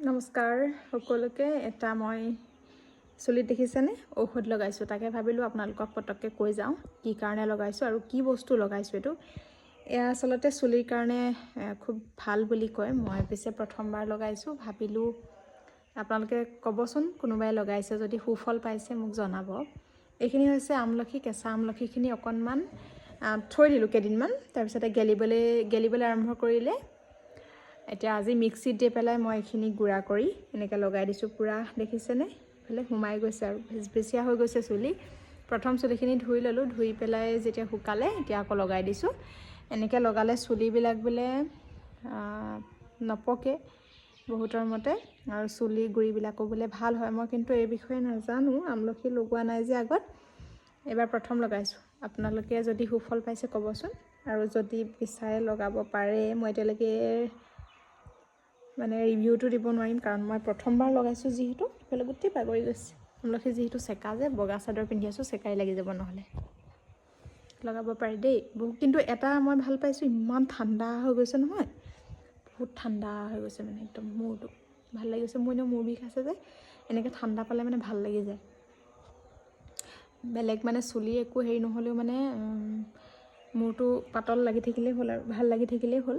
নমস্কাৰ সকলোকে। এটা মই চুলিত দেখিছেনে ঔষধ লগাইছোঁ, তাকে ভাবিলোঁ আপোনালোকক পটককৈ কৈ যাওঁ কি কাৰণে লগাইছোঁ আৰু কি বস্তু লগাইছোঁ। এয়া আচলতে চুলিৰ কাৰণে খুব ভাল বুলি কয়। মই পিছে প্ৰথমবাৰ লগাইছোঁ, ভাবিলোঁ আপোনালোকে ক'বচোন কোনোবাই লগাইছে যদি, সুফল পাইছে মোক জনাব। এইখিনি হৈছে আমলখি। কেঁচা আমলখিখিনি অকণমান থৈ দিলোঁ কেইদিনমান, তাৰপিছতে গেলিবলৈ আৰম্ভ কৰিলে। এতিয়া আজি মিক্সিত দি পেলাই মই এইখিনি গুড়া কৰি এনেকৈ লগাই দিছোঁ। পূৰা দেখিছেনে এইফালে সোমাই গৈছে আৰু ভেচভেচীয়া হৈ গৈছে চুলি। প্ৰথম চুলিখিনি ধুই ল'লোঁ, ধুই পেলাই যেতিয়া শুকালে এতিয়া আকৌ লগাই দিছোঁ। এনেকৈ লগালে চুলিবিলাক বোলে নপকে বহুতৰ মতে, আৰু চুলি গুৰিবিলাকো বোলে ভাল হয়। মই কিন্তু এই বিষয়ে নাজানো, আমলখি লগোৱা নাই যে আগত, এইবাৰ প্ৰথম লগাইছোঁ। আপোনালোকে যদি সুফল পাইছে ক'বচোন, আৰু যদি বিচাৰে লগাব পাৰে। মই এতিয়ালৈকে ৰিভিউটো দিব নোৱাৰিম, কাৰণ মই প্ৰথমবাৰ লগাইছোঁ যিহেতু। এইফালে গোটেই বাগৰি গৈছে আমলখি, যিহেতু চেকা যে, বগা চাদৰ পিন্ধি আছোঁ, চেকাই লাগি যাব নহ'লে। লগাব পাৰি দেই কিন্তু এটা মই ভাল পাইছোঁ, ইমান ঠাণ্ডা হৈ গৈছে নহয়, বহুত ঠাণ্ডা হৈ গৈছে একদম মূৰটো ভাল লাগিছে। মোৰ এনেও মূৰ বিষ আছে যে, এনেকৈ ঠাণ্ডা পালে ভাল লাগি যায়। বেলেগ চুলি একো হেৰি নহ'লেও মূৰটো পাতল লাগি থাকিলেই হ'ল আৰু ভাল লাগি থাকিলেই হ'ল।